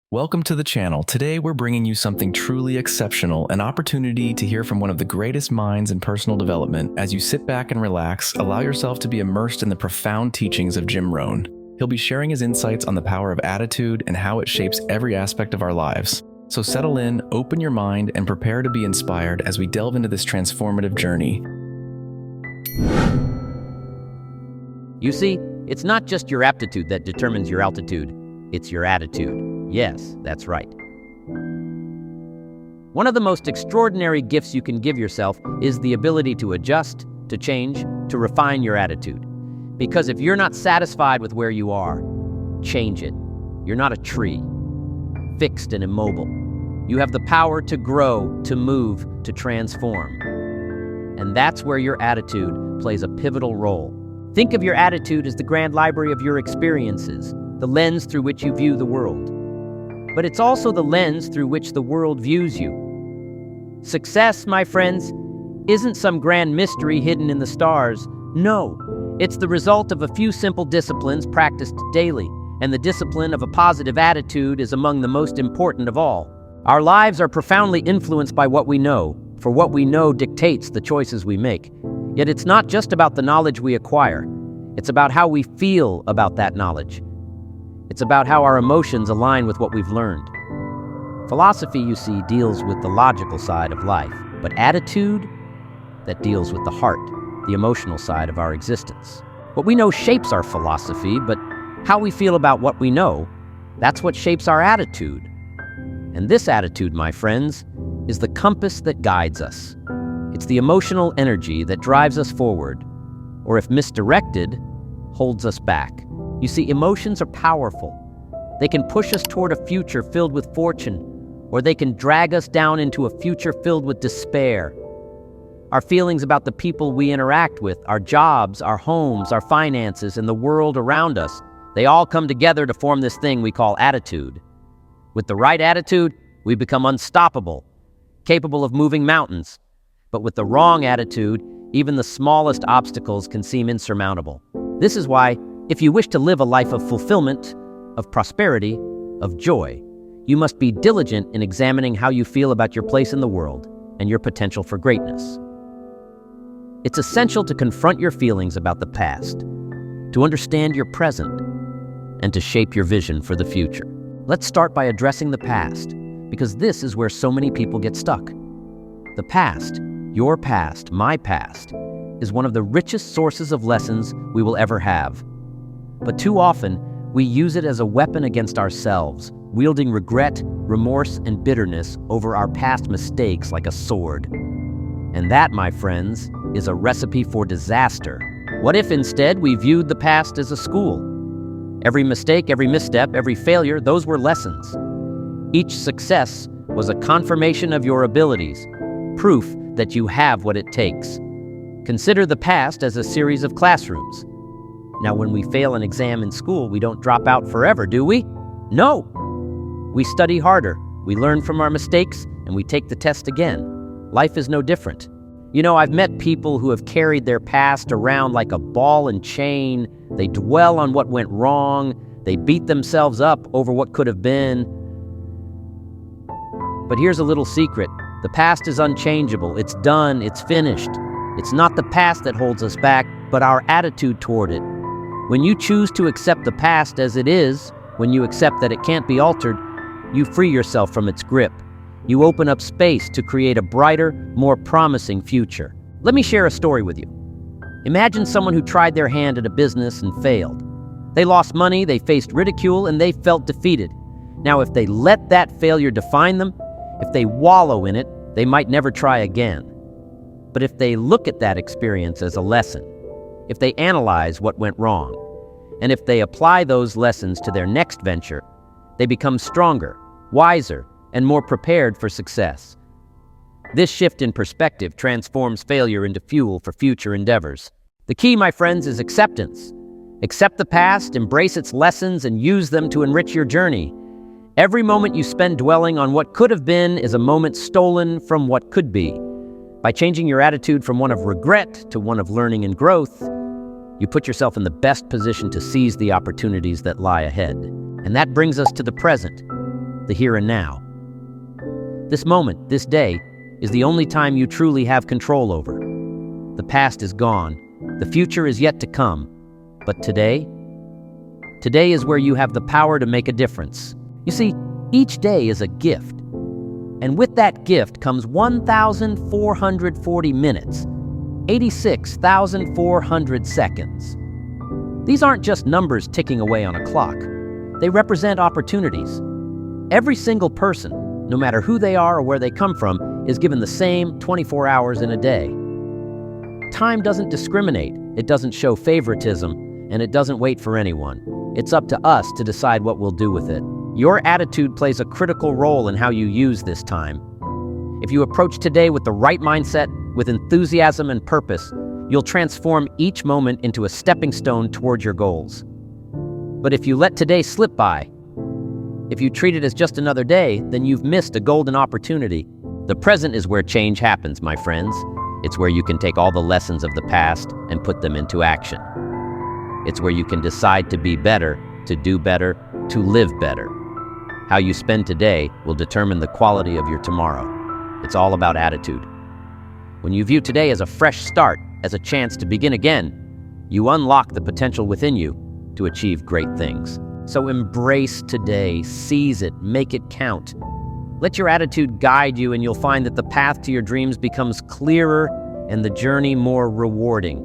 Welcome to the channel. Today we're bringing you something truly exceptional, an opportunity to hear from one of the greatest minds in personal development. As you sit back and relax, allow yourself to be immersed in the profound teachings of Jim Rohn. He'll be sharing his insights on the power of attitude and how it shapes every aspect of our lives. So settle in, open your mind, and prepare to be inspired as we delve into this transformative journey. You see, it's not just your aptitude that determines your altitude, it's your attitude. Yes, that's right. One of the most extraordinary gifts you can give yourself is the ability to adjust, to change, to refine your attitude. Because if you're not satisfied with where you are, change it. You're not a tree, fixed and immobile. You have the power to grow, to move, to transform. And that's where your attitude plays a pivotal role. Think of your attitude as the grand library of your experiences, the lens through which you view the world. But it's also the lens through which the world views you. Success, my friends, isn't some grand mystery hidden in the stars. No, it's the result of a few simple disciplines practiced daily, and the discipline of a positive attitude is among the most important of all. Our lives are profoundly influenced by what we know, for what we know dictates the choices we make. Yet it's not just about the knowledge we acquire. It's about how we feel about that knowledge. It's about how our emotions align with what we've learned. Philosophy, you see, deals with the logical side of life, but attitude, that deals with the heart, the emotional side of our existence. What we know shapes our philosophy, but how we feel about what we know, that's what shapes our attitude. And this attitude, my friends, is the compass that guides us. It's the emotional energy that drives us forward, or if misdirected, holds us back. You see, emotions are powerful. They can push us toward a future filled with fortune, or they can drag us down into a future filled with despair. Our feelings about the people we interact with, our jobs, our homes, our finances, and the world around us, they all come together to form this thing we call attitude. With the right attitude, we become unstoppable, capable of moving mountains. But with the wrong attitude, even the smallest obstacles can seem insurmountable. This is why, if you wish to live a life of fulfillment, of prosperity, of joy, you must be diligent in examining how you feel about your place in the world and your potential for greatness. It's essential to confront your feelings about the past, to understand your present, and to shape your vision for the future. Let's start by addressing the past, because this is where so many people get stuck. The past, your past, my past, is one of the richest sources of lessons we will ever have. But too often, we use it as a weapon against ourselves, wielding regret, remorse, and bitterness over our past mistakes like a sword. And that, my friends, is a recipe for disaster. What if instead we viewed the past as a school? Every mistake, every misstep, every failure, those were lessons. Each success was a confirmation of your abilities, proof that you have what it takes. Consider the past as a series of classrooms. Now, when we fail an exam in school, we don't drop out forever, do we? No! We study harder, we learn from our mistakes, and we take the test again. Life is no different. You know, I've met people who have carried their past around like a ball and chain. They dwell on what went wrong. They beat themselves up over what could have been. But here's a little secret. The past is unchangeable. It's done. It's finished. It's not the past that holds us back, but our attitude toward it. When you choose to accept the past as it is, when you accept that it can't be altered, you free yourself from its grip. You open up space to create a brighter, more promising future. Let me share a story with you. Imagine someone who tried their hand at a business and failed. They lost money, they faced ridicule, and they felt defeated. Now, if they let that failure define them, if they wallow in it, they might never try again. But if they look at that experience as a lesson, if they analyze what went wrong, and if they apply those lessons to their next venture, they become stronger, wiser, and more prepared for success. This shift in perspective transforms failure into fuel for future endeavors. The key, my friends, is acceptance. Accept the past, embrace its lessons, and use them to enrich your journey. Every moment you spend dwelling on what could have been is a moment stolen from what could be. By changing your attitude from one of regret to one of learning and growth, you put yourself in the best position to seize the opportunities that lie ahead. And that brings us to the present. the here and now. This moment, this day, is the only time you truly have control over. The past is gone. The future is yet to come. But today? Today is where you have the power to make a difference. You see, each day is a gift. And with that gift comes 1,440 minutes, 86,400 seconds. These aren't just numbers ticking away on a clock. They represent opportunities. Every single person, no matter who they are or where they come from, is given the same 24 hours in a day. Time doesn't discriminate, it doesn't show favoritism, and it doesn't wait for anyone. It's up to us to decide what we'll do with it. Your attitude plays a critical role in how you use this time. If you approach today with the right mindset, with enthusiasm and purpose, you'll transform each moment into a stepping stone toward your goals. But if you let today slip by, if you treat it as just another day, then you've missed a golden opportunity. The present is where change happens, my friends. It's where you can take all the lessons of the past and put them into action. It's where you can decide to be better, to do better, to live better. How you spend today will determine the quality of your tomorrow. It's all about attitude. When you view today as a fresh start, as a chance to begin again, you unlock the potential within you to achieve great things. So embrace today, seize it, make it count. Let your attitude guide you, and you'll find that the path to your dreams becomes clearer and the journey more rewarding.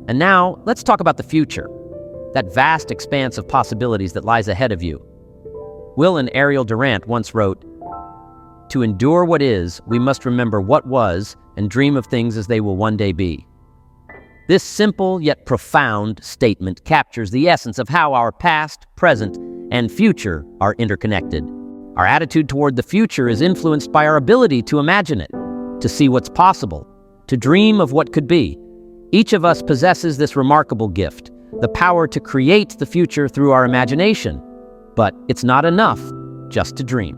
And now, let's talk about the future, that vast expanse of possibilities that lies ahead of you. Will and Ariel Durant once wrote, "To endure what is, we must remember what was and dream of things as they will one day be." This simple yet profound statement captures the essence of how our past, present, and future are interconnected. Our attitude toward the future is influenced by our ability to imagine it, to see what's possible, to dream of what could be. Each of us possesses this remarkable gift, the power to create the future through our imagination. But it's not enough just to dream.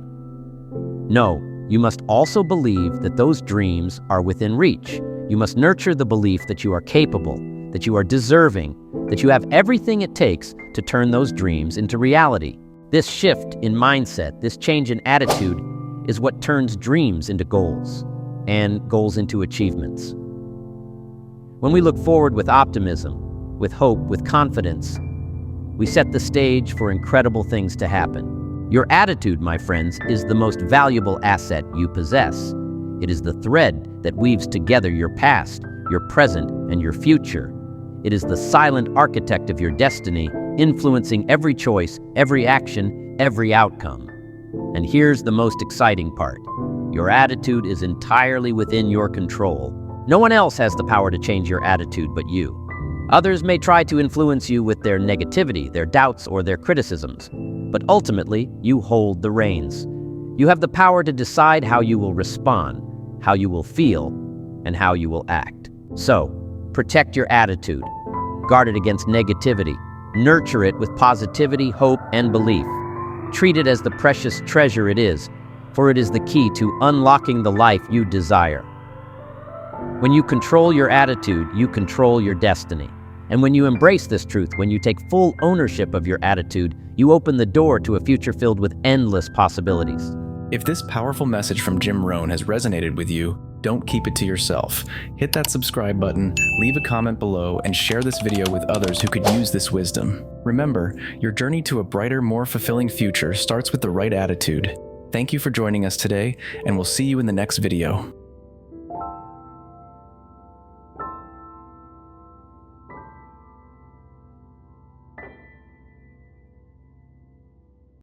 No, you must also believe that those dreams are within reach. You must nurture the belief that you are capable, that you are deserving, that you have everything it takes to turn those dreams into reality. This shift in mindset, this change in attitude, is what turns dreams into goals, and goals into achievements. When we look forward with optimism, with hope, with confidence, we set the stage for incredible things to happen. Your attitude, my friends, is the most valuable asset you possess. It is the thread that weaves together your past, your present, and your future. It is the silent architect of your destiny, influencing every choice, every action, every outcome. And here's the most exciting part. Your attitude is entirely within your control. No one else has the power to change your attitude but you. Others may try to influence you with their negativity, their doubts, or their criticisms. But ultimately, you hold the reins. You have the power to decide how you will respond, how you will feel, and how you will act. So, protect your attitude. Guard it against negativity. Nurture it with positivity, hope, and belief. Treat it as the precious treasure it is, for it is the key to unlocking the life you desire. When you control your attitude, you control your destiny. And when you embrace this truth, when you take full ownership of your attitude, you open the door to a future filled with endless possibilities. If this powerful message from Jim Rohn has resonated with you, don't keep it to yourself. Hit that subscribe button, leave a comment below, and share this video with others who could use this wisdom. Remember, your journey to a brighter, more fulfilling future starts with the right attitude. Thank you for joining us today, and we'll see you in the next video.